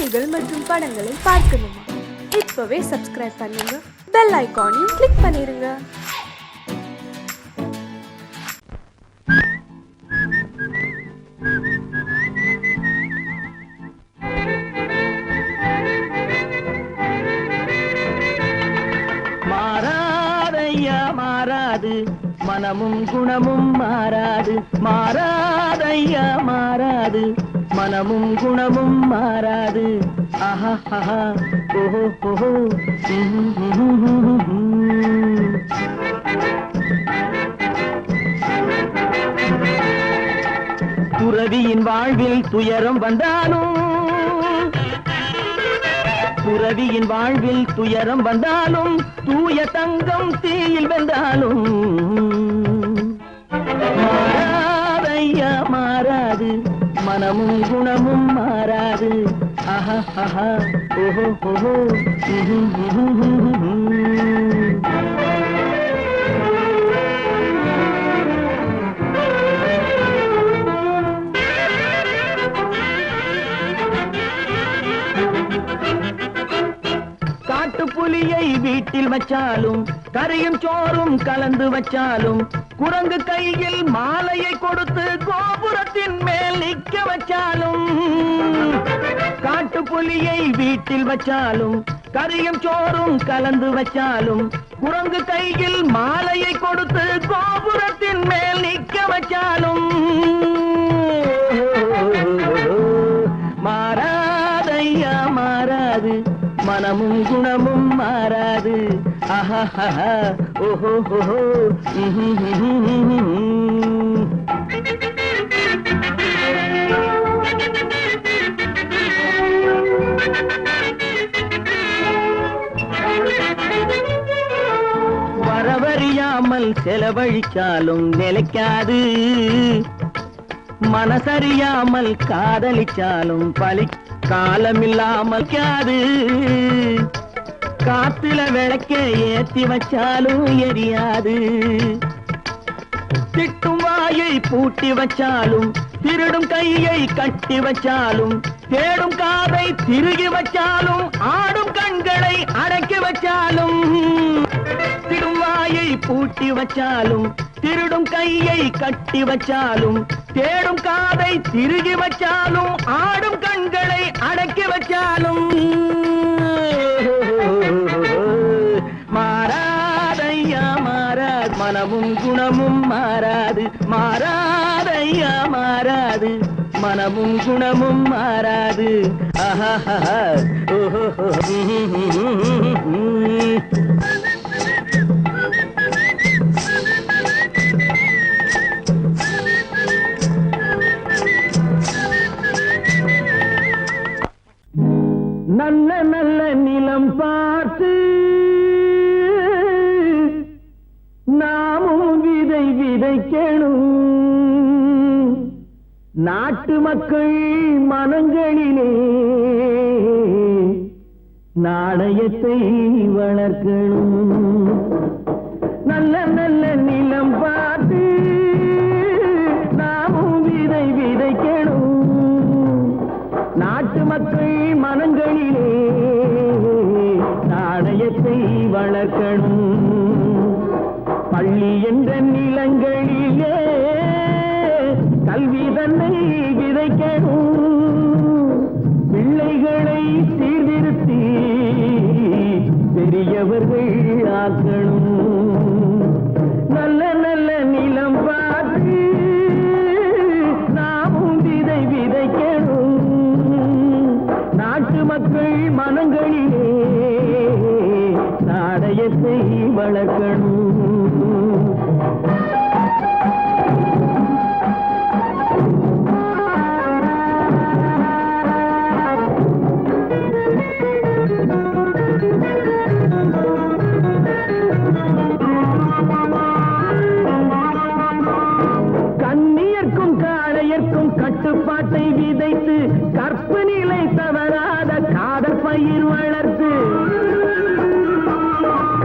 செய்திகள் மற்றும் படங்களை பார்க்கணுமா? இப்பவே சப்ஸ்கிரைப் பண்ணுங்க, பெல் ஐகானையும் கிளிக் பண்ணிருங்க. மாறாதையா மாறாது, மனமும் குணமும் மாறாது. மாறாதையா மாறாது, மனமும் குணமும் மாறாது. ஆஹா ஆஹா ஓஹோ ஓஹோ. துறவியின் வாழ்வில் துயரம் வந்தாலும், துறவியின் வாழ்வில் துயரம் வந்தாலும், தூய தங்கம் தீயில் வென்றாலும் மாறாதையா மாறாது, மனமும் குணமும் மாறாது. ஆஹா ஆஹா ஓஹோ ஓஹோ. புலியை வீட்டில் வச்சாலும், கரையும் சோறும் கலந்து வச்சாலும், குரங்கு கையில் மாலையை கொடுத்து கோபுரத்தின் மேல் நிற்க வச்சாலும், காட்டு புலியை வீட்டில் வச்சாலும், கரையும் சோறும் கலந்து வச்சாலும், குரங்கு கையில் மாலையை கொடுத்து கோபுரத்தின் மேல் நிற்க வச்சாலும் மாறாதையா மாறாது, மனமும் குணமும் மாறாது. ஆஹா ஆஹா ஓஹோ ஓஹோ. வரவறியாமல் செலவழிச்சாலும் நிலைக்காது, மனசறியாமல் காதலிச்சாலும் காலமில்லாமல் காது. காத்துல விளக்க ஏத்தி வச்சாலும் எரியாது, திட்டும் வாயை பூட்டி வச்சாலும், திருடும் கையை கட்டி வச்சாலும், தேடும் காதை திருகி வச்சாலும், ஆடும் கண்களை அடக்கி வச்சாலும், திடும் வாயை பூட்டி வச்சாலும், திருடும் கையை கட்டி வச்சாலும், தேடும் காதை திருகி வச்சாலும், ஆடும் கண்களை அடக்கி வச்சாலும் மாறாதையா மாறாது, மனமும் குணமும் மாறாது. மாறாதையா மாறாது, மனமும் குணமும் மாறாது. ஆஹா ஆஹா ஓஹோ. நல்ல நல்ல நிலம் பார்த்து நாமும் விதை விதைக்கணும், நாட்டு மக்கள் மனங்களிலே நாணயத்தை வளர்க்கணும். நல்ல நல்ல நிலம் பார்த்து நாமும் விதை விதைக்கணும், நாட்டு மக்கள் மனங்களிலே நாணயத்தை வளர்க்கணும். பள்ளி என்ற நிலங்களிலே கல்வி தன்னை விதைக்கணும், பிள்ளைகளை சீர்திருத்தி பெரியவர்கள் ஆக்கணும். நல்ல நல்ல நிலம் பார்த்து நாமும் விதை விதைக்கணும், நாட்டு மக்கள் மனங்களிலே நாணயத்தை வளர்க்கணும். கண்ணியர்க்கும் காளையர்க்கும் கட்டுப்பாட்டை விதைத்து, கற்பு நிலை தவறாத காதற் பயிர் வளர்த்து,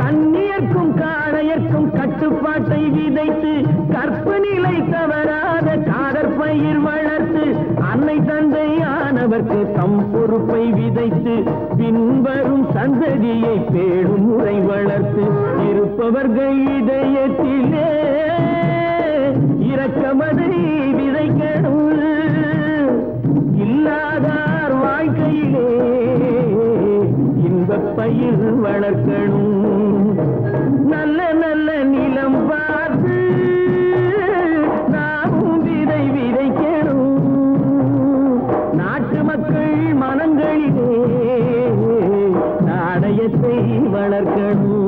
கண்ணியர்க்கும் காளையர்க்கும் கட்டுப்பாட்டை விதைத்து, கற்பு நிலை தவறாத காதற் பயிர் வளர்த்து, அன்னை தந்தை ஆன அவரவர்க்கு தம் பொறுப்பை விதைத்து பின்வரும் சந்ததியை பேடும் முறை வளர்த்து இருப்பவர்கள் இதயத்திலே இரக்கமதை விதைக்கணும், இல்லாதார் வாழ்க்கையிலே இன்பப் பயிர் வளர்க்கணும். நல்ல நல்ல நிலம் பார்த்து நாமும் விதை விதைக்கணும், நாட்டு மக்கள் மனங்களிலே நாணயத்தை வளர்க்கணும்.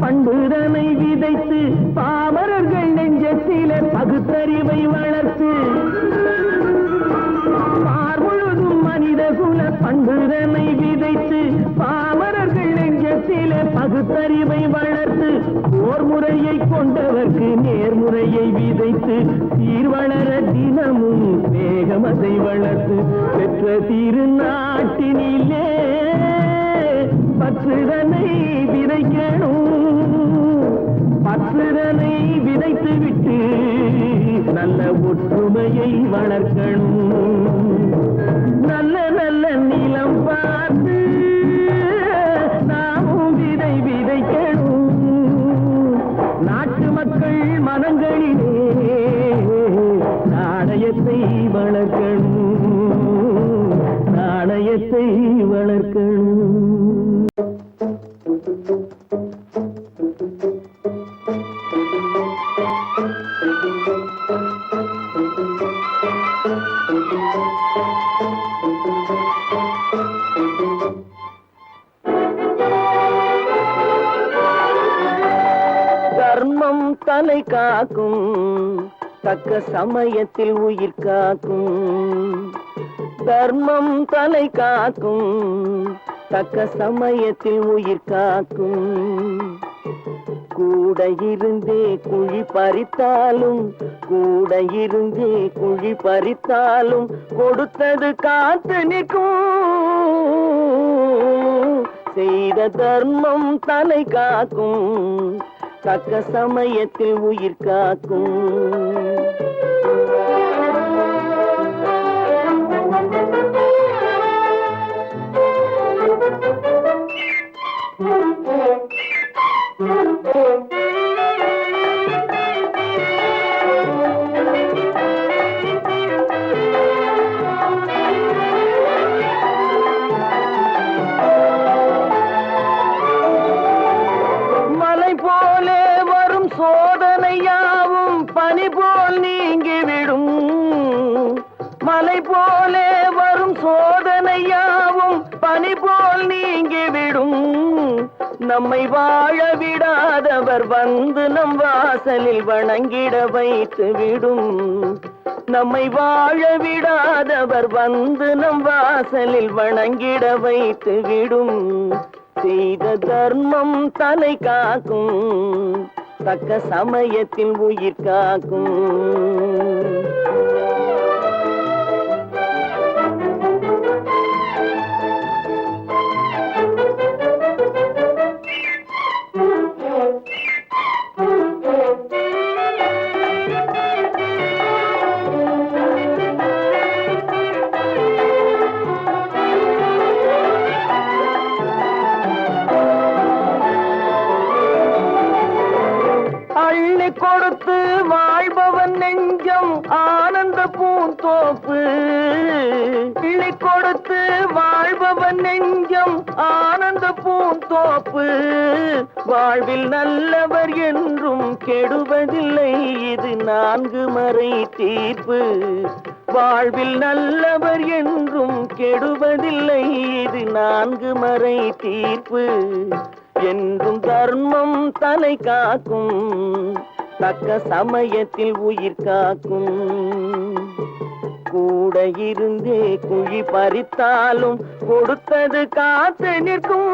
பண்புதனை விதைத்து பாமரர்கள் நெஞ்சத்திலே பகுத்தறிவை வளர்த்து பார்முழுதும் மனித குல பண்புதனை விதைத்து பாமரர்கள் நெஞ்சத்திலே பகுத்தறிவை வளர்த்து ஓர் முறையை கொண்டவர்க்கு நேர்முறையை விதைத்து சீர்வளர தினமும் வேகமதை வளர்த்து பெற்ற திருநாட்டினிலே பற்றுதனை விதைக்கணும், பற்றுதனை விதைத்து விட்டு நல்ல ஒற்றுமையை வளர்க்கணும். நல்ல நல்ல நிலம் பார்த்து நாமும் விதை விதைக்கணும், நாட்டு மக்கள் மனங்களிலே நாணயத்தை வளர்க்கணும், நாணயத்தை வளர்க்கணும். தர்மம் தலை காக்கும், தக்க சமயத்தில் உயிர் காக்கும். தர்மம் தலை காக்கும், தக்க சமயத்தில் உயிர் காக்கும். கூட இருந்தே குழி பறித்தாலும், கூட இருந்தே குழி பறித்தாலும் கொடுத்தது காத்து நிற்கும். செய்த தர்மம் தலை காக்கும், தக்க சமயத்தில் உயிர் காக்கும். மலை போலே வரும் சோதனையாவும் பனி போல் நீங்கிவிடும், மலை போலே வரும் சோதனையாவும் பனி போல் நீங்கிவிடும். நம்மை வாழ விடாதவர் வந்து நம் வாசலில் வணங்கிட வைத்து விடும், நம்மை வாழ விடாதவர் வந்து நம் வாசலில் வணங்கிட வைத்து விடும். செய்த தர்மம் தலை காக்கும், தக்க சமயத்தில் உயிர் காக்கும். கொடுத்து வாழ்பவன் நெஞ்சம் ஆனந்த பூந்தோப்பு, கிளி கொடுத்து வாழ்பவன் நெஞ்சம் ஆனந்த பூந்தோப்பு. வாழ்வில் நல்லவர் என்றும் கெடுவதில்லை, இது 4 மறை தீர்ப்பு. வாழ்வில் நல்லவர் என்றும் கெடுவதில்லை, இது 4 மறை தீர்ப்பு. என்றும் தர்மம் தலை காக்கும், தக்க சமயத்தில் உயிர் காக்கும். கூட இருந்தே குழி பறித்தாலும் கொடுத்தது காத்து நிற்கும்.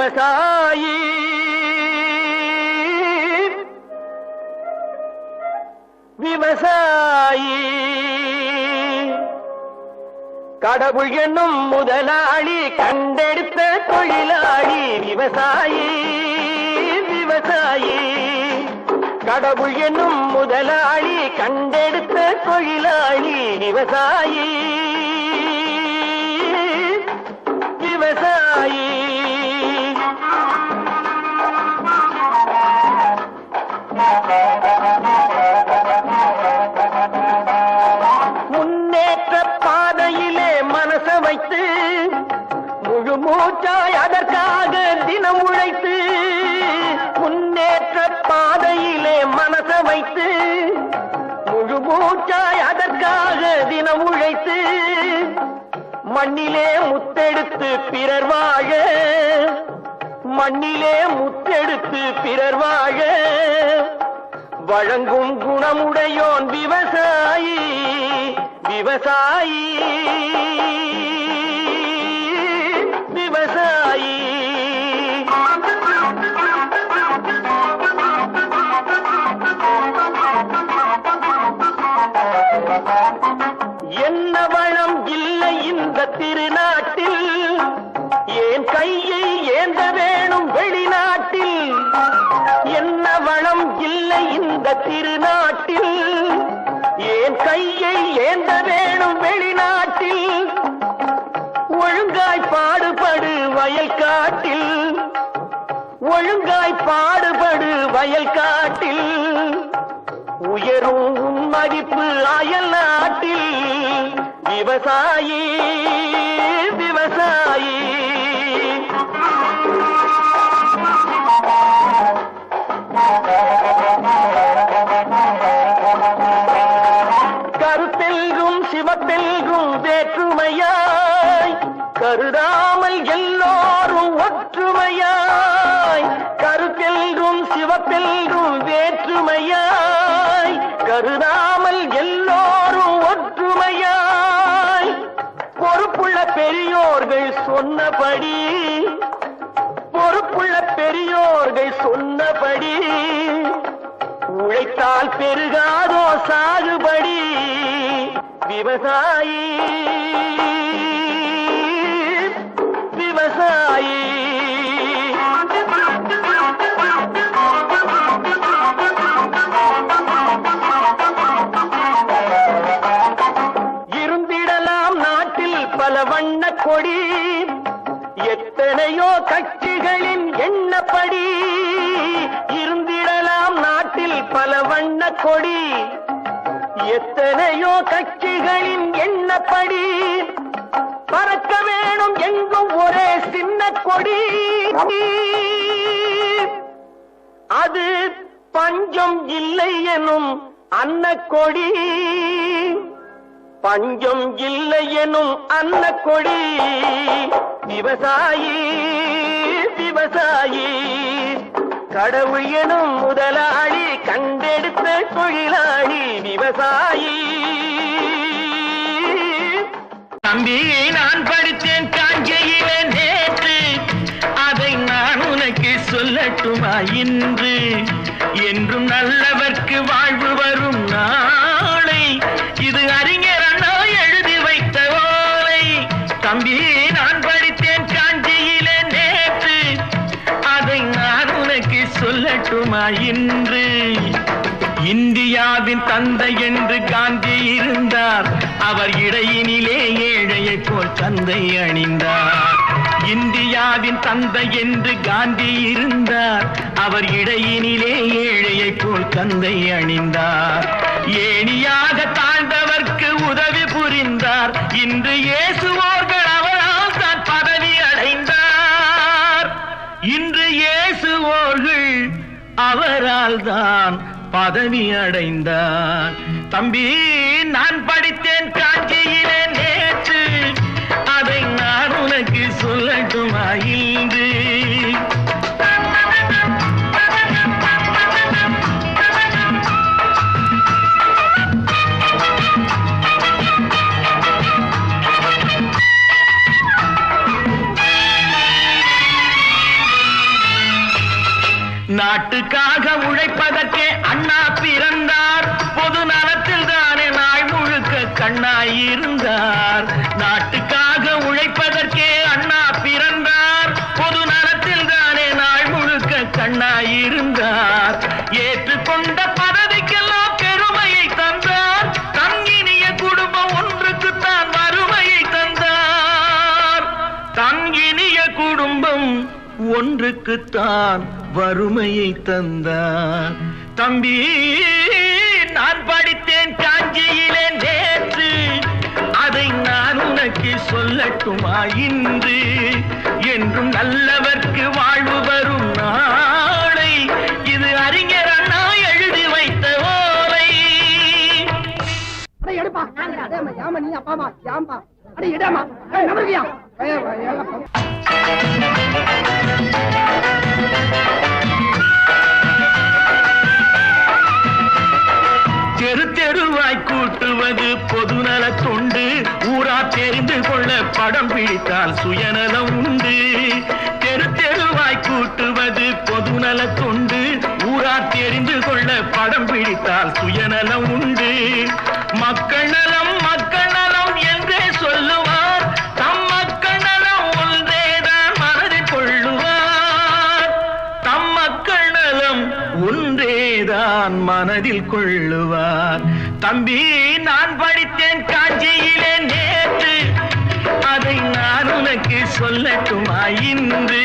விவசாயி விவசாயி கடவுள் என்னும் முதலாளி கண்டெடுத்த தொழிலாளி விவசாயி விவசாயி கடவுள் என்னும் முதலாளி கண்டெடுத்த தொழிலாளி விவசாயி விவசாயி முன்னேற்ற பாதையிலே மனச வைத்து முழு மூச்சாய் அதற்காக தினம் உழைத்து முன்னேற்ற பாதையிலே மனச வைத்து முழு மூச்சாய் அதற்காக தினம் உழைத்து மண்ணிலே முத்தெடுத்து பிறர் வாழ மண்ணிலே முத்தெடுத்து பிறர் வாழ வழங்கும் குணமுடையோன் விவசாயி விவசாயி விவசாயி என்ன வளம் இல்லை இந்த திருநாட்டில் ஏன் கையை ஏந்த வேணும் வெளிநாட்டில் என்ன வளம் இல்லை இந்த திருநாட்டில் ஏன் கையை ஏந்த வேணும் வெளிநாட்டில் ஒழுங்காய் பாடுபடு வயல் காட்டில் ஒழுங்காய் பாடுபடு வயல் காட்டில் உயரும் மதிப்பு அயல் நாட்டில் விவசாயி விவசாயி கருத்தெல்கும் சிவத்தெல்கும் வேற்றுமையாய் கருதாமல் எல்லோரும் ஒற்றுமையாய் கருத்தெல்கும் சிவத்தெல்கும் வேற்றுமையாய் கருதாமல் எல்லோரும் ஒற்றுமையாய் பொறுப்புள்ள பெரியோர்கள் சொன்னபடி பொறுப்புள்ள பெரியோர்கள் சொன்னபடி உழைத்தால் பெருகாதோ சாகுபடி விவசாயி விவசாயி இருந்திடலாம் நாட்டில் பல வண்ண கொடி எத்தனையோ கட்சிகளின் எண்ணப்படி இருந்திடலாம் நாட்டில் பல வண்ண கொடி எத்தனையோ கட்சிகளின் எண்ணப்படி பறக்க வேணும் எங்கும் ஒரே சின்ன கொடி அது பஞ்சம் இல்லை எனும் அன்னக்கொடி பஞ்சம் இல்லை எனும் அன்னக்கொடி விவசாயி விவசாயி கடவுள் எனும் முதலாளி கண்டெடுத்த தொழிலாளி விவசாயி தம்பி நான் படித்தேன் காஞ்சியிலே நேற்று அதை நான் உனக்கு சொல்லட்டுமா இன்று என்றும் நல்லவர்க்கு வாழ்வு வரும் நாளை இது அறிஞர் அண்ணா எழுதி வைத்த ஓலை தம்பி நான் படித்தேன் காஞ்சியிலே நேற்று அதை நான் உனக்கு சொல்லட்டுமா இன்று இந்தியாவின் தந்தை என்று காந்தி இருந்தார் அவர் இடையினிலே ஏழையை போல் தந்தை அணிந்தார் இந்தியாவின் தந்தை என்று காந்தி இருந்தார் அவர் இடையினிலே ஏழையை போல் தந்தை அணிந்தார் ஏணியாக தாழ்ந்தவர்க்கு உதவி புரிந்தார் இன்று இயேசுவோர்கள் அவரால் தான் பதவி அடைந்தார் இன்று இயேசுவோர்கள் அவரால் தான் பதவி அடைந்தார் தம்பி நான் படித்தேன் காஞ்சியிலே நேற்று அதை நான் உனக்கு சொல்லட்டுமா இன்று நாட்டுக்காக உழைப்பதற்கே அண்ணா பிறந்தார். பொது நலத்தில் தானே நாள் முழுக்க கண்ணாயிருந்தார். நாட்டுக்காக உழைப்பதற்கே அண்ணா பிறந்தார். பொது நலத்தில் தானே நாள் முழுக்க கண்ணாயிருந்தார். ஏற்றுக்கொண்ட பதவிக்கெல்லாம் பெருமையை தந்தார். தங்கினிய குடும்பம் ஒன்றுக்குத்தான் வறுமையை தந்தார். தங்கினிய குடும்பம் ஒன்றுக்குத்தான் வறுமையை தந்தார். தம்பி, நான் படித்தேன் காஞ்சியிலே நேற்று, அதை நான் உனக்கு சொல்லட்டுமா இன்று? என்றும் நல்லவர்க்கு வாழ்வு வரும் நாளை, இது அறிஞர் அண்ணா எழுதி வைத்த ஓலை. தெரு தெருவாய் கூட்டுவது பொதுநல தொண்டு. ஊரா தெரிந்து கொள்ள படம் பிடித்தால் சுயநலம் உண்டு. தெரு தெருவாய் கூட்டுவது பொதுநல தொண்டு. ஊரா தெரிந்து கொள்ள படம் பிடித்தால் சுயநலம் உண்டு. மக்கள் நலம் மக்கள் நலம் என்றே சொல்லுவார். தம் மக்கள் நலம் ஒன்றேதான் மனதில் கொள்ளுவார். தம் மக்கள் நலம் ஒன்றேதான் மனதில் கொள்ளுவார். தம்பி, நான் படித்தேன் காஞ்சியிலே நேற்று, அதை நான் உனக்கு சொல்லட்டுமா இன்று?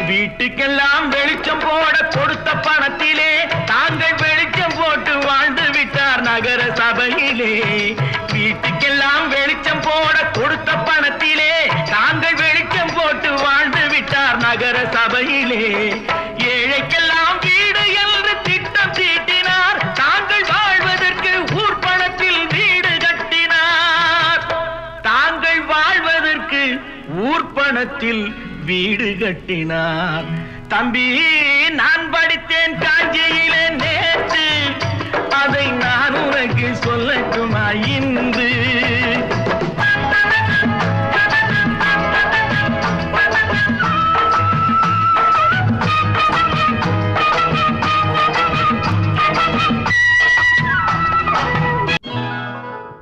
வீட்டுக்கெல்லாம் வெளிச்சம் போட கொடுத்த பணத்திலே தாங்கள் வெளிச்சம் போட்டு வாழ்ந்து விட்டார் நகர சபையிலே. வீட்டுக்கெல்லாம் வெளிச்சம் போட கொடுத்த பணத்திலே தாங்கள் வெளிச்சம் போட்டு வாழ்ந்து விட்டார் நகர சபையிலே. ஏழைக்கெல்லாம் வீடு என்று திட்டம் தீட்டினார். தாங்கள் வாழ்வதற்கு ஊர் பணத்தில் வீடு கட்டினார். தாங்கள் வாழ்வதற்கு ஊர் பணத்தில் வீடு கட்டினார். தம்பி, நான் படித்தேன் காஞ்சியிலே நேற்று, அதை நான் உனக்கு சொல்லட்டுமா இன்று?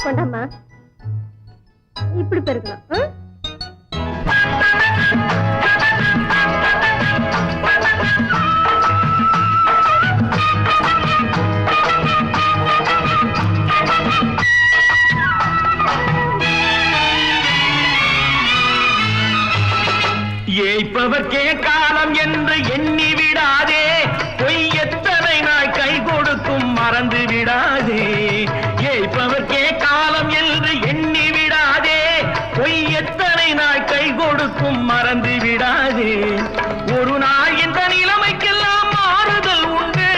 கொண்டாமா, இப்படி பெருக்கலாம். ஏய்ப்பவர்க்கே காலம் என்று எண்ணி விடாதே. பொய் எத்தனை நாய் கை கொடுக்கும் மறந்து விடாதே. ஏய்ப்பவர்க்கே காலம் என்று எண்ணி விடாதே. பொய் எத்தனை நாய் கை கொடுக்கும் மறந்து விடாதே. ஒரு நாள் இந்த நிலைமைக்கெல்லாம் மாறுதல் உண்டு.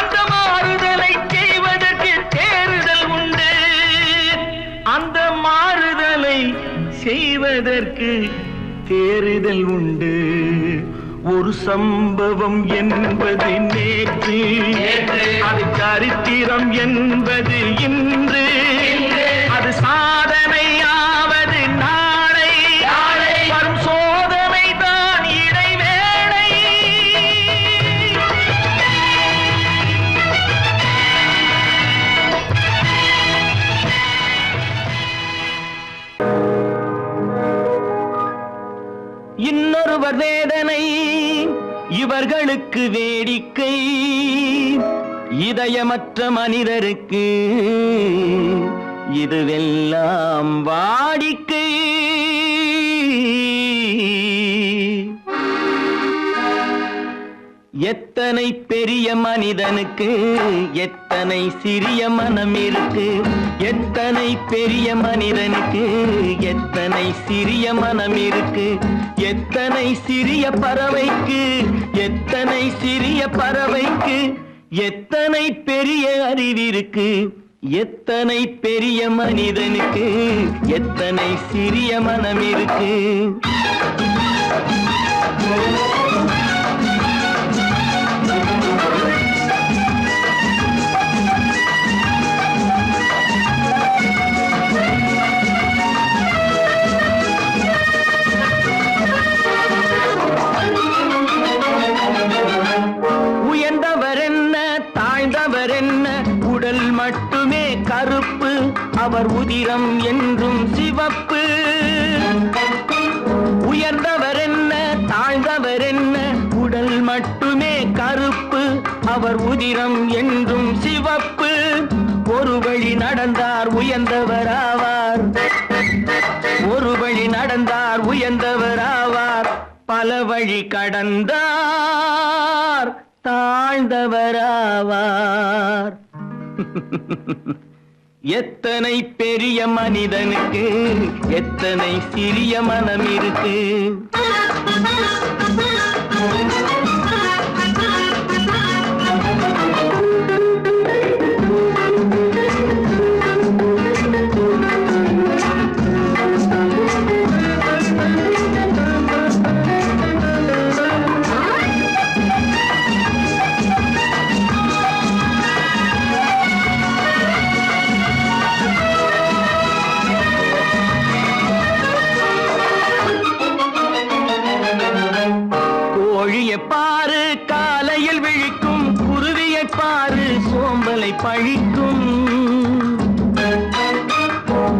அந்த மாறுதலை செய்வதற்கு தேறுதல் உண்டு. அந்த மாறுதலை செய்வதற்கு தேறுதல் உண்டு. ஒரு சம்பவம் என்பது நேற்று, அது சரித்திரம் என்பது இன்று. அது சாதனையாவது நாளை, வரும் சோதனை தான் இடைவேளை. இன்னொருவர் வேதனை இவர்களுக்கு வேடிக்கை. இதயமற்ற மனிதருக்கு இதுவெல்லாம் வாடிக்கை. எத்தனை பெரிய மனிதனுக்கு எத்தனை சிறிய மனம் இருக்கு. எத்தனை பெரிய மனிதனுக்கு எத்தனை சிறிய மனம் இருக்கு. எத்தனை சிறிய பறவைக்கு எத்தனை சிறிய பறவைக்கு எத்தனை பெரிய அறிவிருக்கு. எத்தனை பெரிய மனிதனுக்கு எத்தனை சிறிய மனம் இருக்கு. கருப்பு, அவர் உதிரம் என்றும் சிவப்பு. உயர்ந்தவர் என்ன தாழ்ந்தவர் என்ன, உடல் மட்டுமே கருப்பு, அவர் உதிரம் என்றும் சிவப்பு. ஒரு வழி நடந்தார் உயர்ந்தவராவார், ஒரு வழி நடந்தார் உயர்ந்தவராவார். பல வழி கடந்தார் தாழ்ந்தவராவார். எத்தனை பெரிய மனிதனுக்கு எத்தனை சிறிய மனம் இருக்கு. பாரு காலையில் விழிக்கும், குருவியை பாரு சோம்பலை பழிக்கும்.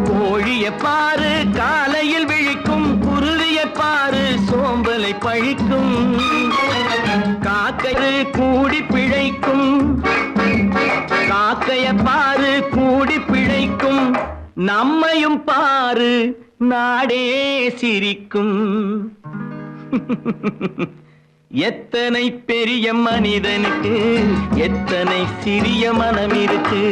கோழியை பாரு காலையில் விழிக்கும், குருவியை பாரு சோம்பலை பழிக்கும். காக்கை கூடி பிழைக்கும், காக்கைய பாரு கூடி பிழைக்கும். நம்மையும் பாரு நாடே சிரிக்கும். எத்தனை பெரிய மனிதனுக்கு எத்தனை சிறிய மனம் இருக்கு.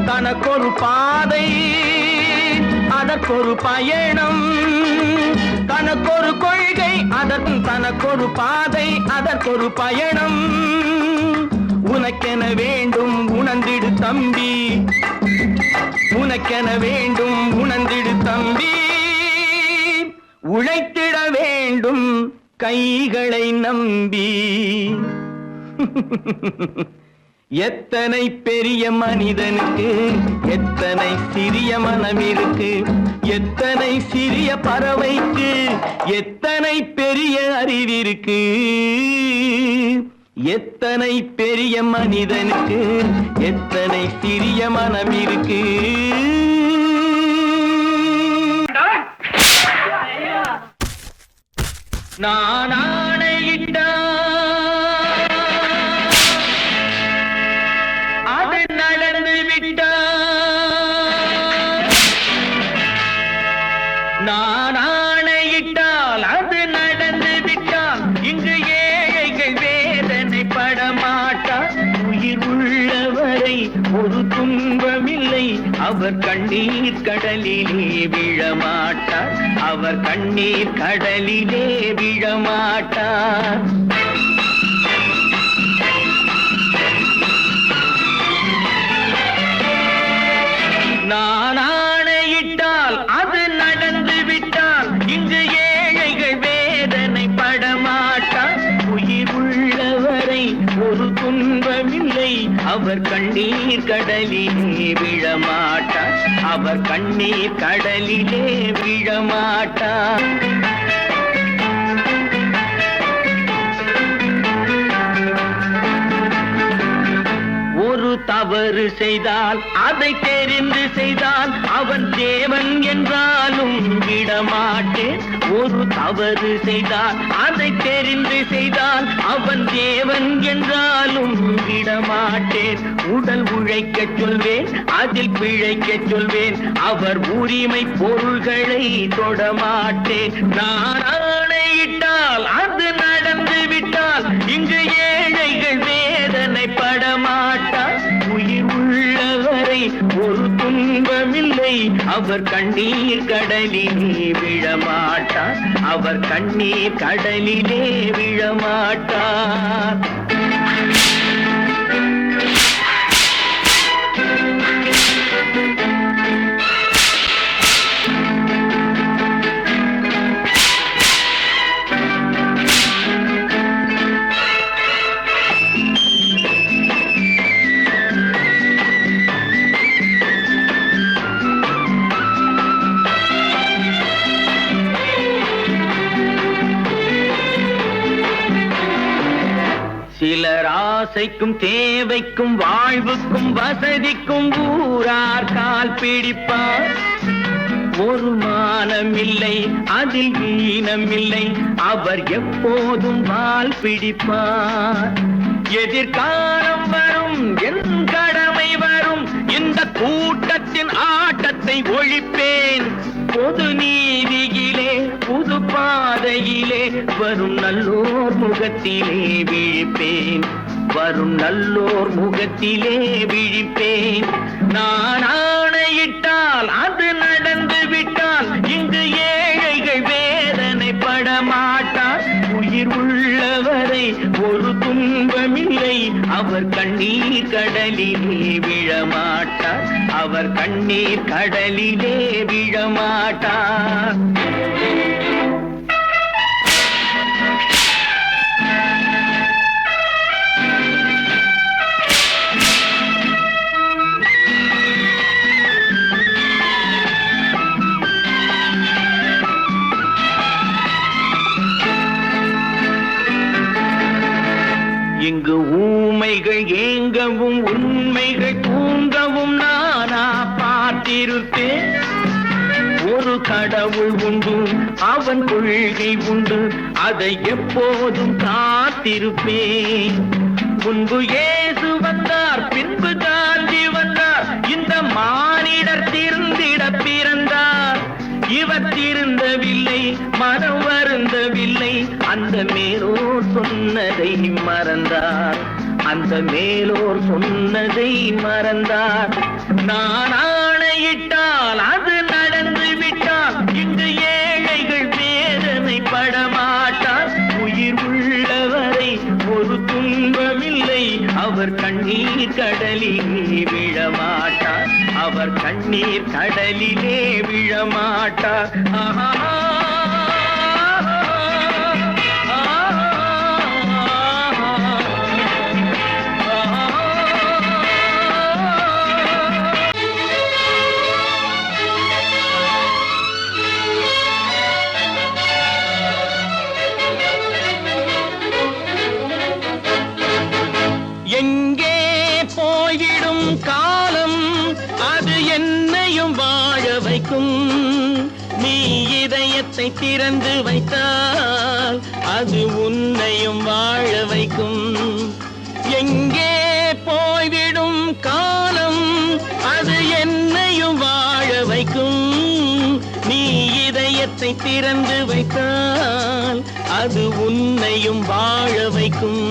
தனக்கொரு பாதை அதற்கொரு பயணம், தனக்கொரு கொள்கை அதற்கும் தனக்கொரு பாதை அதற்கொரு பயணம். உனக்கென வேண்டும் உணர்ந்திடு தம்பி, உனக்கென வேண்டும் உணர்ந்திடு தம்பி. உழைத்திட வேண்டும் கைகளை நம்பி. எத்தனை பெரிய மனிதனுக்கு எத்தனை சிறிய மனம் இருக்கு. எத்தனை சிறிய பறவைக்கு எத்தனை பெரிய அறிவிருக்கு. எத்தனை பெரிய மனிதனுக்கு எத்தனை சிறிய மனம் இருக்கு. நான் ஆணையிட்டான் அது நடந்து விட்டான். நான் ஆணையிட்டால் அது நடந்து விட்டால் இங்கு ஏழைகள் வேதனை படமாட்டார். உயிர் உள்ளவரை ஒரு துன்பமில்லை, அவர் கண்ணீர் கடலிலே விழமாட்டார். அவர் கண்ணீர் கடலிலே விழமாட்டார். நான் ஆணையிட்டால் அது நடந்து விட்டால் இங்கு ஏழைகள் வேதனை படமாட்டார். உயிர் உள்ளவரை ஒரு துன்பமில்லை, அவர் கண்ணீர் கடலிலே விழமாட்டார். அவர் கண்ணீர் கடலிலே விழமாட்டார். ஒரு தவறு செய்தால் அதை தெரிந்து செய்தால் அவன் தேவன் என்றாலும் விடமாட்டேன். ஒரு தவறு செய்தால் அதை தெரிந்து செய்தால் அவன் தேவன் என்றாலும் விடமாட்டேன். உடல் உழைக்கச் சொல்வேன், அதில் பிழைக்கச் சொல்வேன், அவர் உரிமை பொருள்களை தொடமாட்டேன். நான் ஆணையிட்டால் அது நடந்து விட்டால் இங்கு ஏழைகள் வேதனை படமாட்டார். உயிர் உள்ளவரை ஒரு துன்பமில்லை, அவர் கண்ணீர் கடலிலே விழமாட்டார். அவர் கண்ணீர் கடலிலே விழமாட்டார். ஆசைக்கும் தேவைக்கும் வாழ்வுக்கும் வசதிக்கும் ஊரார் கால் பிடிப்பார். ஒரு மானமில்லை அதில் ஈனமில்லை, அவர் எப்போதும் வால் பிடிப்பார். எதிர்காலம் வரும் என் கடமை வரும், இந்த கூட்டத்தின் ஆட்டத்தை ஒழிப்பேன். பொது நீதியிலே புது பாதையிலே வரும் நல்லோர் முகத்திலே விழிப்பேன். வரும் நல்லோர் முகத்திலே விழிப்பேன். நான் ஆணையிட்டால் அது நடந்து விட்டால் இங்கு ஏழைகள் வேதனைப்பட மாட்டார். உயிர் உள்ளவரை ஒரு துன்பமில்லை, அவர் கண்ணீர் கடலிலே விழமாட்டார். அவர் கண்ணீர் கடலிலே விழமாட்டார். இங்கு ஊமைகள் ஏங்கவும் உண்மைகள் தூங்கவும் நானா பார்த்திருப்பேன். ஒரு கடவுள் உண்டு, அவன் கொள்கை உண்டு, அதை எப்போதும் காத்திருப்பேன். முன்பு இயேசு வந்தார், பின்பு காந்தி வந்தார், இந்த மானிடர் திருந்திட பிறந்தார். இவர் திருந்தவில்லை, மனம் வருந்தவில்லை, அந்த மேலோர் சொன்னதை மறந்தார். அந்த மேலோர் சொன்னதை மறந்தார். நான் ஆணையிட்டால் அது நடந்து விட்டால் இங்கு ஏழைகள் வேதனைப்பட மாட்டார். உயிர் உள்ளவரை ஒரு துன்பமில்லை, அவர் கண்ணீர் கடலிலே விழமாட்டார். அவர் கண்ணீர் கடலிலே விழமாட்டார். ஆஹா. எங்கே போய்விடும் காலம், அது என்னையும் வாழ வைக்கும். நீ இதயத்தை திறந்து வைத்தால் அது உன்னையும் வாழ வைக்கும். எங்கே போய்விடும் காலம், அது என்னையும் வாழ வைக்கும். நீ இதயத்தை திறந்து வைத்தால் அது உன்னையும் வாழ வைக்கும்.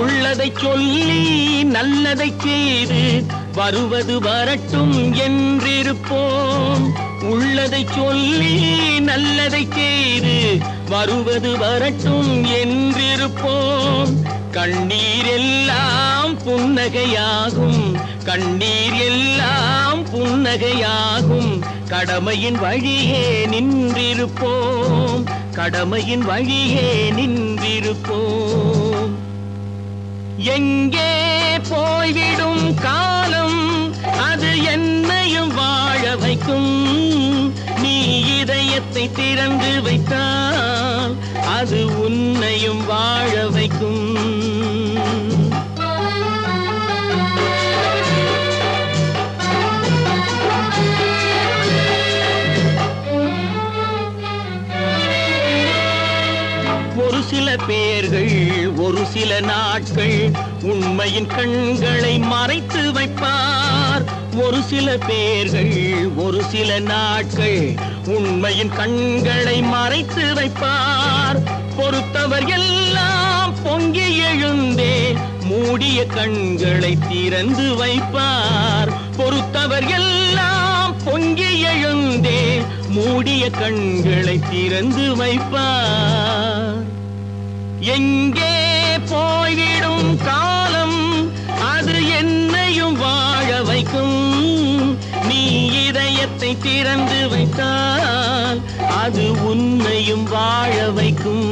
உள்ளதை சொல்லி நல்லதை செய்து வருவது வரட்டும் என்றிருப்போம். உள்ளதை சொல்லி நல்லதை செய்து வருவது வரட்டும் என்றிருப்போம். கண்ணீர் எல்லாம் புன்னகையாகும், கண்ணீர் எல்லாம் புன்னகையாகும். கடமையின் வழியே நின்றிருப்போம், கடமையின் வழியே நின்றிருப்போம். எங்கே போய்விடும் காலம், அது என்னையும் வாழ வைக்கும். நீ இதயத்தை திறந்து வைத்தால் அது உன்னையும் வாழ வைக்கும். ஒரு சில பேர்கள் ஒரு சில நாட்கள் உண்மையின் கண்களை மறைத்து வைப்பார். ஒரு சில பேர்கள் ஒரு சில நாட்கள் உண்மையின் கண்களை மறைத்து வைப்பார். பொறுத்தவர் எல்லாம் பொங்கி எழுந்தே மூடிய கண்களை திறந்து வைப்பார். பொறுத்தவர் எல்லாம் பொங்கி எழுந்தே மூடிய கண்களை திறந்து வைப்பார். எங்கே போய்விடும் காலம், அது என்னையும் வாழ வைக்கும். நீ இதயத்தை திறந்து வைத்தால் அது உன்னையும் வாழ வைக்கும்.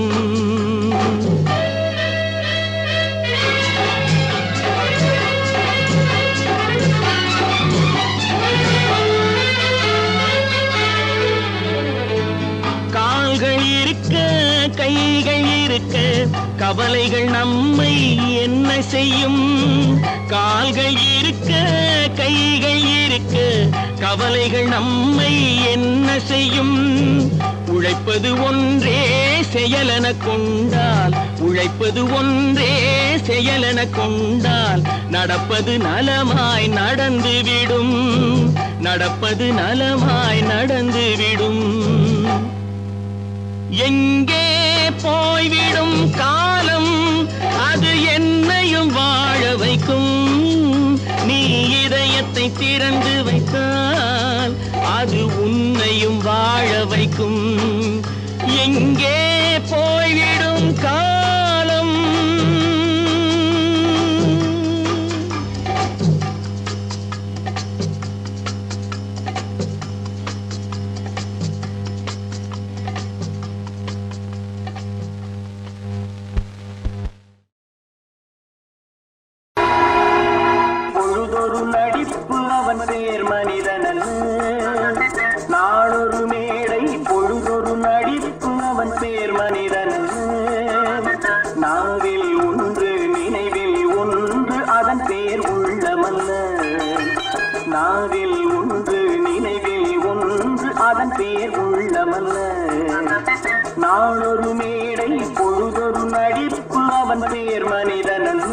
இருக்க கைகள் இருக்க கவலைகள் நம்மை என்ன செய்யும்? கால்கள் இருக்க கைகள் இருக்க கவலைகள் நம்மை என்ன செய்யும்? உழைப்பது ஒன்றே செயலென கொண்டால், உழைப்பது ஒன்றே செயலென கொண்டால் நடப்பது நலமாய் நடந்துவிடும், நடப்பது நலமாய் நடந்துவிடும். எங்கே போய்விடும் காலம் அது என்னையும் வாழ வைக்கும். நீ இதயத்தை திறந்து வைத்தால் அது உன்னையும் வாழ வைக்கும். எங்கே போய்விடும் காலம். பொழுதொரு நடிப்பு அவன் பேர் மனிதனல்ல, நாளொரு மேடை பொழுதொரு நடிப்பு அவன் பேர் மனிதனல்ல. நாவில் ஒன்று நினைவில் ஒன்று அதன் பேர் உள்ளமல்ல, நாவில் ஒன்று நினைவில் ஒன்று அதன் பேர் உள்ளமல்ல. நாளொரு மேடை பொழுதொரு நடிப்பு அவன் பேர் மனிதனல்ல.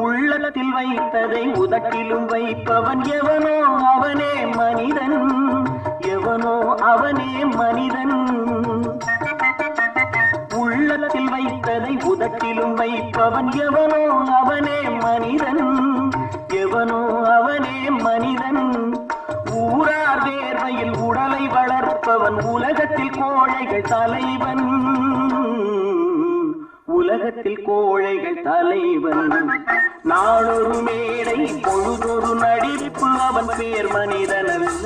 உள்ளத்தில் வைத்ததை உதட்டிலும் வைப்பவன் எவனோ அவனே மனிதன், எவனோ அவனே மனிதன். உள்ளத்தில் வைத்ததை உதட்டிலும் வைப்பவன் எவனோ அவனே மனிதன், எவனோ அவனே மனிதன். ஊரார் வேர்வையில் உடலை வளர்ப்பவன் உலகத்தில் கோழைகள் தலைவன், உலகத்தில் கோழைகள் தலைவன். நாளொரு மேடை பொழுதொரு நடிப்பு அவன் பேர் மனிதனல்ல.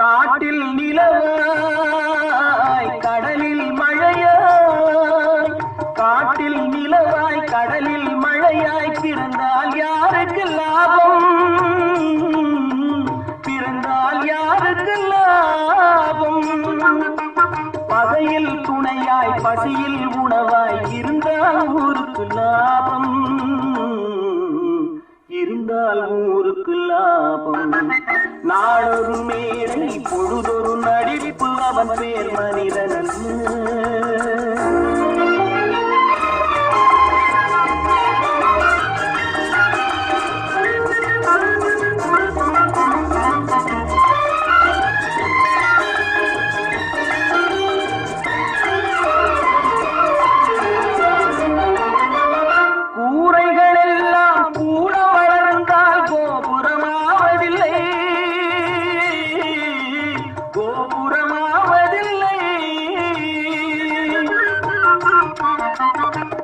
காட்டில் நிலவாய் கடலில் மழையாய், காட்டில் நிலவாய் கடலில் மழையாய் பிறந்தால் யாருக்கு லாபம், பிறந்தால் யாருக்கு லாபம். பகையில் துணையாய் பசியில் உணவாய் இருந்தால் ஊருக்கு லாபம், இருந்தால் ஊருக்கு லாபம். நாளொரு மேடை பொழுதொரு நடிப்பு அவன் பேர் மனிதனல்ல. கூரைகள் எல்லாம் கூட வளர்ந்தால் கோபுரமாவதில்லை, கோபுரமாவதில்லை.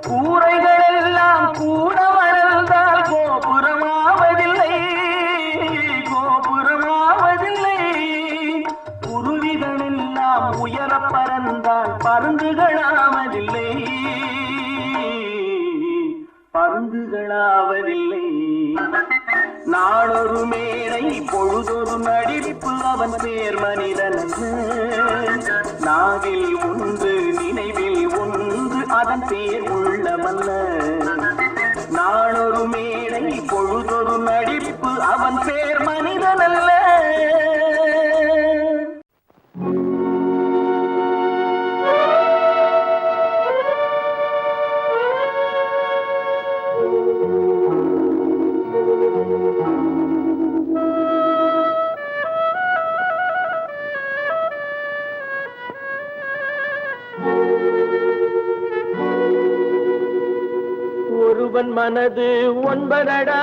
கூரைகள் எல்லாம் கூட வளர்ந்தால் கோபுரமாவதில்லை, கோபுரமாவதில்லை. குருவிகள் எல்லாம் உயர பறந்தால் பருந்துகளாவதில்லை, பருந்துகளாவதில்லை. நாளொரு மேடை பொழுதொரு நடிப்பு அவன் பேர் மனிதனல்ல. நாவில் ஒன்று நினைவில் ஒன்று அதன் பேர் உள்ளமல்ல. நாளொரு மேடை பொழுதொரு நடிப்பு அவன் பேர் மனிதனல்ல. ஒருவன் மனது ஒன்பதடா,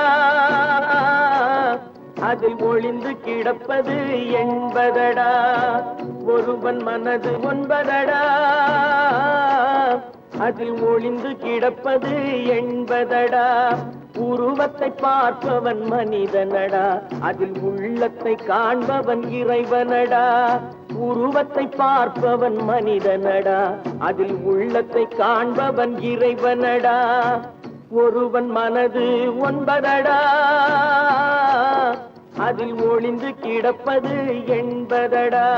அதில் ஒளிந்து கிடப்பது என்பதடா. ஒருவன் மனது ஒன்பதடா, அதில் ஒளிந்து கிடப்பது எண்பதடா. உருவத்தை பார்ப்பவன் மனிதனடா, அதில் உள்ளத்தை காண்பவன் இறைவனடா. உருவத்தை பார்ப்பவன் மனிதனடா, அதில் உள்ளத்தை காண்பவன் இறைவனடா. ஒருவன் மனது ஒன்பதடா, அதில் ஒளிந்து கிடப்பது எண்பதடா.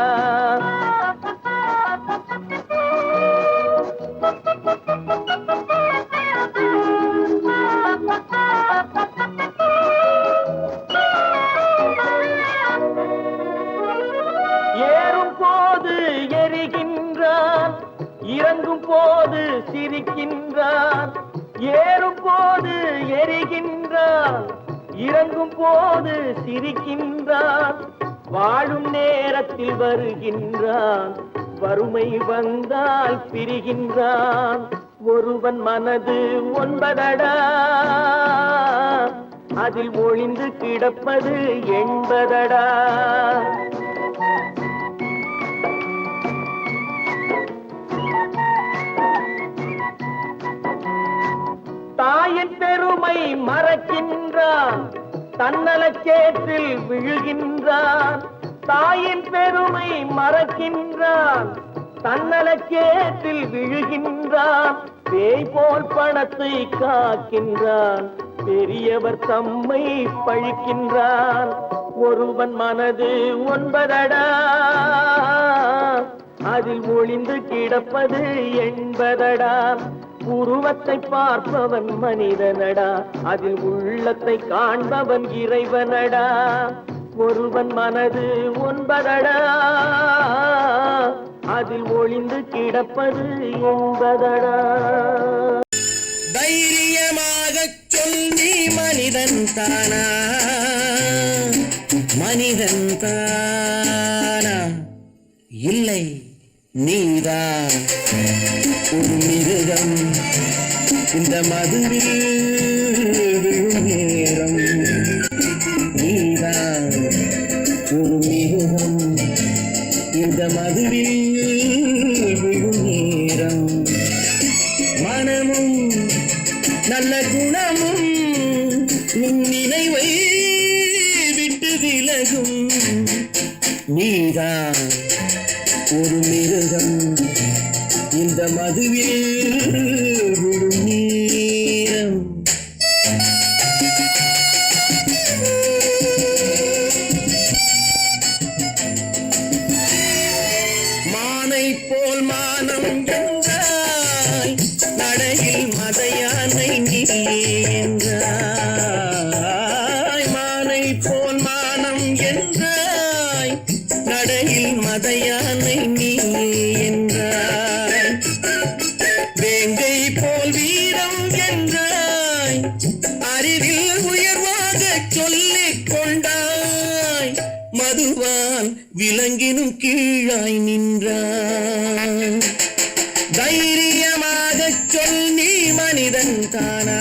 ஏறும் போது எரிகின்றான், இறங்கும் போது சிரிக்கின்றான். ஏறும் போது எரிகின்றான், இறங்கும் போது சிரிக்கின்றான். வாழும் நேரத்தில் வருகின்றான், வறுமை வந்தால் பிரிகின்றான். ஒருவன் மனது ஒன்பதடா, அதில் ஒளிந்து கிடப்பது எண்பதடா. தாயின் பெருமை மறக்கின்றான், தன்னலச்சேற்றில் விழுகின்றான். தாயின் பெருமை மறக்கின்றான், தன்னலச்சேற்றில் விழுகின்றான். பேய் போல் பணத்தை காக்கின்றான், பெரியவர் தம்மை பழிக்கின்றான். ஒருவன் மனது ஒன்பதடா, அதில் ஒளிந்து கிடப்பது எண்பதடா. உருவத்தை பார்ப்பவன் மனிதனடா, அதில் உள்ளத்தை காண்பவன் இறைவனடா. ஒருவன் மனது ஒன்பதடா, அதில் ஒளிந்து கிடப்பது எண்பதடா. தைரியமாகச் சொல்லி மனிதன் தானா, மனிதன் தானா? இல்லை, நீதான் ஒரு மிருகம். இந்த மதுவில் விழும் நேரம் நீதான் ஒரு மிருகம். இந்த மதுவில் விழும் நேரம் மனமும் நல்ல குணமும் உன் நினைவை விட்டு விலகும். நீதான் ஒரு மிருகம். இந்த மதுவில் விழும் நேரம் மானை போல் மானம் என்றாய், நடையில் மதையானை நீ என்றாய். மானை போல் மானம் என்றாய், நடையில் மதையானை நீ என்றாய். வேங்கை போல் வீரம் என்றாய், அறிவில் உயர்வாக சொல்லிக் கொண்டாய். மதுவான் விலங்கினும் கீழாய் நின்றாய். தைரியமாகச் சொல், நீ மனிதன் தானா,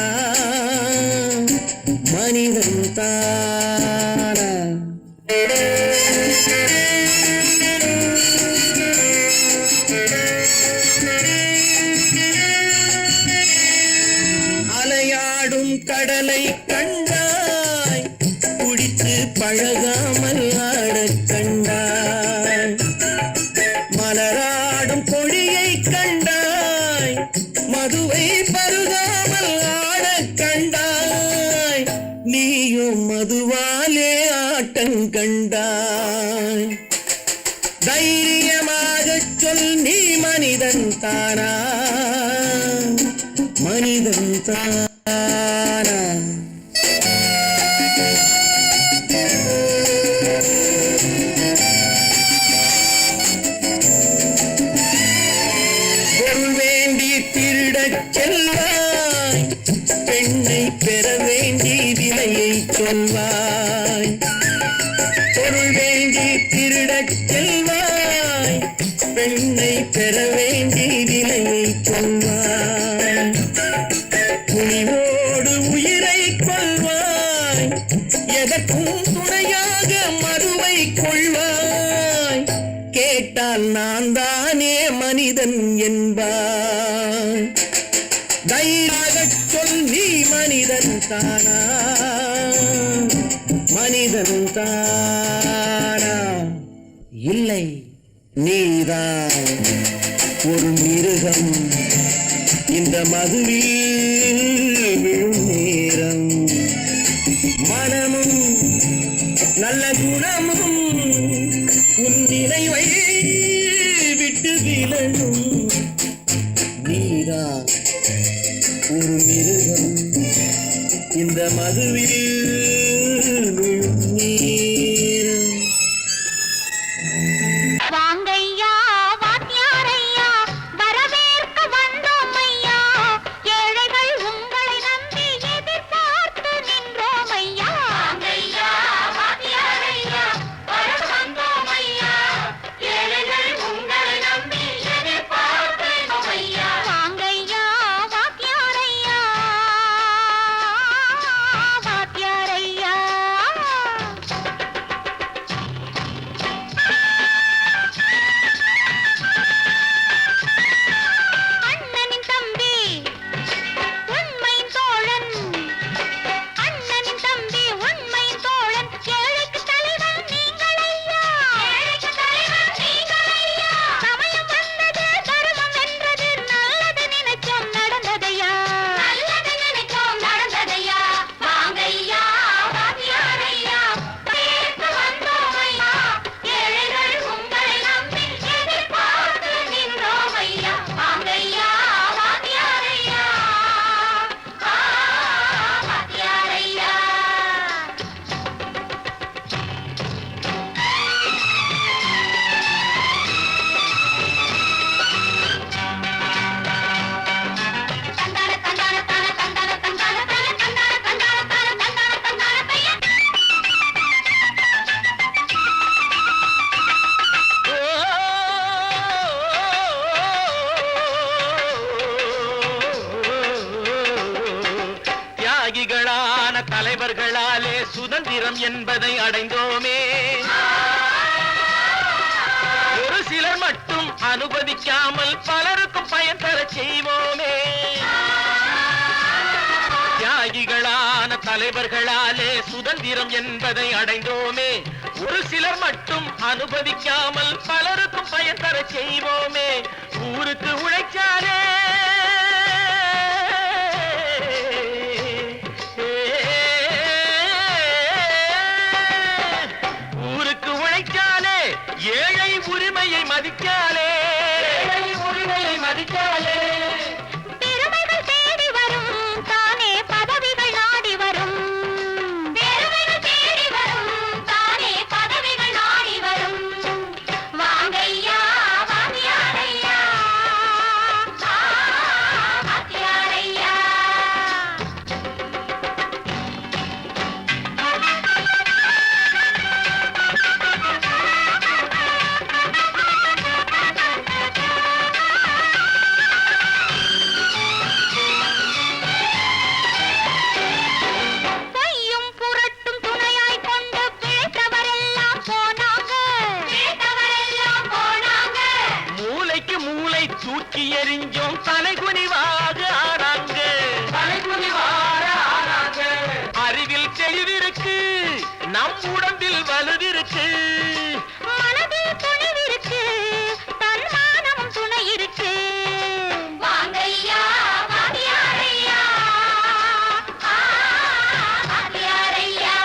மனிதன் தானா? அலையாடும் கடலை கண்டாய், குடித்து பழகாமல் ஆடக் கண்டாய். மலராடும் கொடியை கண்டாய், மதுவை பருகாமல் ஆடக் கண்டாய். நீயும் மதுவாலே ஆட்டங்கண்டாய். தைரியமாகச் சொல், நீ மனிதன் தானா, மனிதன் தானா? பொருள் வேண்டி திருடச் செல்வாய், பெண்ணை பெற வேண்டி விலையை சொல்வாய். பொருள் வேண்டி திருடச் செல்வாய், பெண்ணை பெற வேண்டி விலையை சொல்வாய். துணிவோடு உயிரை கொள்வாய், எதற்கும் துணையாக மறுவை கொள்வாய். கேட்டால் மனிதன் என்பார். தைரியமாகச் சொல் நீ மனிதன் தானா, மனிதன் தானா? இல்லை, நீதான் ஒரு மிருகம். இந்த மதுவில் விழும் நேரம் மனமும் நல்ல குணமும் உன் நினைவை விட்டு விலகும். நீதான் ஒரு மிருகம். இந்த மதுவில் விழும் நேரம். வாங்கையா வாத்தியாரையா வரவேற்க வந்தோம் ஐயா, ஏழைகள் உங்களை நம்பி எதிர்பார்த்து நின்றோம் ஐயா. வாங்கையா வாத்தியாரையா வர வந்தோம் ஐயா, ஏழைகள் உங்களை நம்பி எதிர்பார்த்து நின்றோம் ஐயா. வாங்கையா வாத்தியாரையா வாத்தியாரையா. அண்ணனின் தம்பி உண்மையின் தோழன், அண்ணனின் தம்பி உண்மையின் தோழன், ஏழைக்கு தலைவன் நீங்கள் ஐயா, ஏழைக்கு தலைவன் நீங்கள் ஐயா. சமயம் வந்தது தர்மம் வென்றது, நல்லது நினைச்சோம் நடந்ததையா, நல்லது நினைச்சோம் நடந்ததையா. வாங்கையா வாத்தியாரையா கேட்டு வந்தோம் ஐயா, ஏழைகள் உங்களை நம்பி எதிர்பார்த்து நின்றோம் ஐயா. வாங்கையா வாத்தியாரையா வாத்தியாரையா. தந்தான தந்தான தான தந்தான தந்தான தான தந்தான தந்தான தான தந்தான தந்தான பையன். தியாகிகளான தலைவர்களாலே சுதந்திரம் என்பதை அடைந்தோமே. ஒரு சிலர் மட்டும் அனுமதிக்காமல் பலருக்கும் பயன் தரச் செய்வோமே. தியாகிகளான தலைவர்களாலே சுதந்திரம் என்பதை அடைந்தோமே. ஒரு சிலர் மட்டும் அனுமதிக்காமல் பலருக்கும் பயன் தரச் செய்வோமே. ஊருக்கு உழைச்சாலே ஊருக்கு உழைச்சாலே ஏழை உரிமையை மதிக்காலே, ஏழை உரிமையை மதிக்காலே. பெருமைகள் தேடி வரும் தானே பதவிகள் நாடி வரும், பெருமைகள் தேடி வரும் தானே பதவிகள் நாடி வரும். வாங்கையா வாத்தியாரையா வாத்தியாரையா. பொய்யும் புரட்டும் துணையாய் கொண்டு பிழைத்தவரெல்லாம் போனாங்க, பிழைத்தவரெல்லாம் போனாங்க. மூளைக்கு மூளை தூக்கி எறிஞ்சோம் தலைகுனிவாக ஆனாங்க, தலைகுனிவாக ஆனாங்க. அறிவில் தெளிவிருக்கு, நம் உடம்பில் வலுவிருக்கு, மனதில் துணிவிருக்கு, தன்மானமும் துணை இருக்கு. வாங்கையா வாத்தியாரையா வாத்தியாரையா.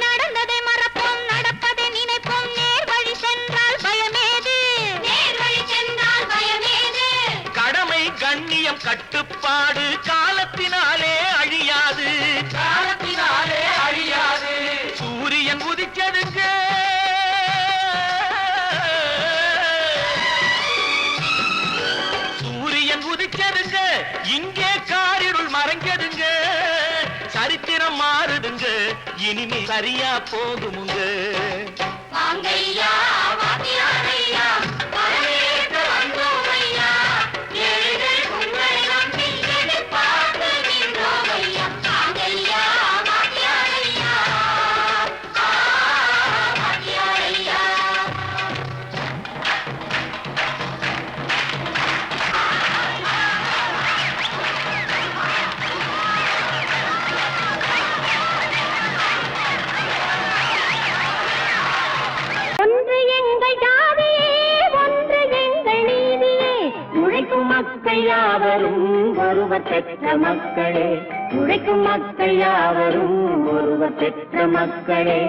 நடந்ததை மறப்போம், நடப்பதை நினைப்போம், நேர் வழி சென்றால் பயமேது, நேர் வழி சென்றால் பயமேது. கடமை கண்ணியம் கட்டுப்பாடு காலத்தினாலே அழியாது, காலத்தினாலே அழியாது. சூரியன் உதிச்சதுங்க, சூரியன் உதிச்சதுங்க, இங்கே காரிருள் மறைஞ்சதுங்க. சரித்திரம் மாறுதுங்க, இனிமே சரியா போகுமுங்க. வாங்கையா வாத்தியாரையா வரவேற்க வந்தோம் ஐயா ஏழைகள் உங்களை நம்பி எதிர்பார்த்து நின்றோம் ஐயா வாங்கையா வாத்தியாரையா வாத்தியாரையா ஒன்று எங்கள் ஜாதியே ஒன்று எங்கள் நீதியே உழைக்கும் மக்கள் யாவரும் ஒருவர் பெற்ற மக்களே உழைக்கும் மக்கள் யாவரும் ஒருவர் பெற்ற மக்களே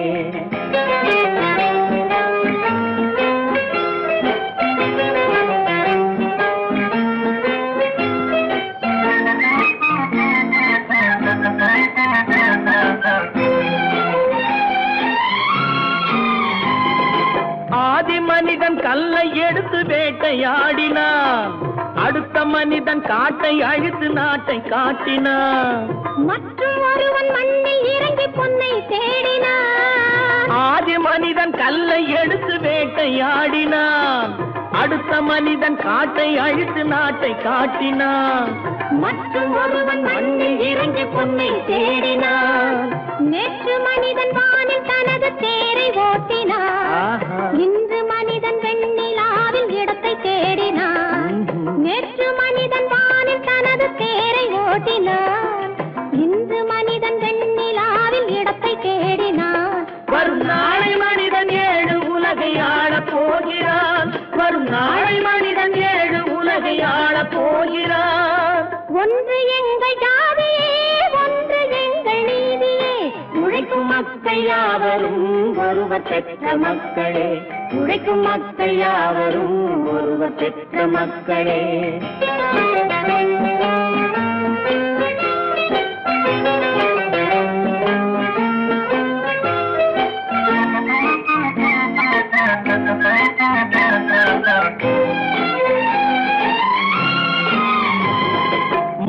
ஆதி மனிதன் கல்லை எடுத்து வேட்டையாடினான், அடுத்த மனிதன் காட்டை அழித்து நாட்டை காட்டினான். மற்றும் ஒருவன் மண்ணில் இறங்கி பொன்னை தேடினான். ஆதி மனிதன் கல்லை எடுத்து வேட்டையாடினான், அடுத்த மனிதன் காட்டை அழித்து நாட்டை காட்டினான். மற்றும் ஒருவன் மண்ணில் இறங்கி பொன்னை தேடினான். நேற்று மனிதன் வானில் தனது தேரை ஓட்டினான். இன்று மனிதன் வெண்ணிலாவில் இடத்தை தேடினான். நேற்று மனிதன் வானில் தனது தேரை ஓட்டினான். இன்று மனிதன் வெண்ணிலாவில் இடத்தை தேடினான். வரும் நாளை மனிதன் ஏழு உலகை ஆளப் போகிறான். வரும் நாளை மனிதன் ஏழு உலகை ஆளப் போகிறான். ஒன்று எங்கள் ஜாதியே ஒன்று எங்கள் நீதியே உழைக்கும் மக்கள் யாவரும் ஒருவர் பெற்ற மக்களே உழைக்கும் மக்கள் யாவரும் ஒருவர் பெற்ற மக்களே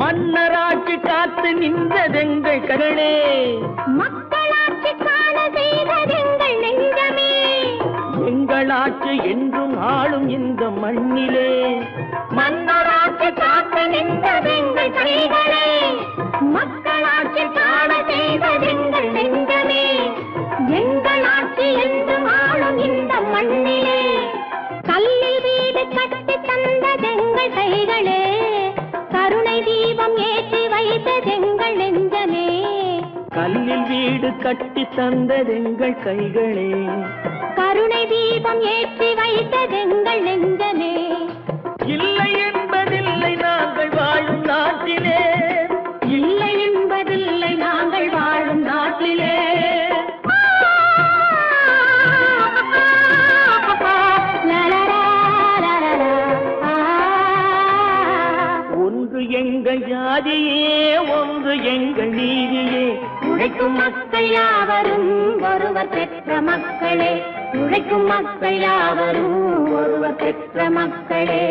மன்னராட்சி காத்து நின்றதெங்கள் கரணே, மக்களாட்சி காண செய்ததெங்கள் நெஞ்சமே. எங்களாட்சி என்றும் ஆளும் இந்த மண்ணிலே. மன்னராட்சி காத்து நின்றதெங்கள் கைகளே, மக்களாட்சி காண செய்ததெங்கள் நெஞ்சமே. எங்களாட்சி என்றும் ஆளும் இந்த மண்ணிலே. கல்லில் வீடு கட்டி தந்ததெங்கள் கைகளே, கருணை தீபம் ஏற்றி வைத்ததெங்கள் நெஞ்சமே. கல்லில் வீடு கட்டி தந்ததெங்கள் கைகளே, கருணை தீபம் ஏற்றி வைத்ததெங்கள் நெஞ்சமே. இல்லை என்பதில்லை நாங்கள் வாழும் நாட்டிலே. இல்லை என்பதில்லை நாங்கள் வாழும் நாட்டிலே. ஒன்று எங்கள் ஜாதியே ஒன்று எங்கள் நீதியே உழைக்கும் மக்கள் யாவரும் ஒருவர் பெற்ற மக்களே உழைக்கும் மக்கள் யாவரும் ஒருவர் பெற்ற மக்களே.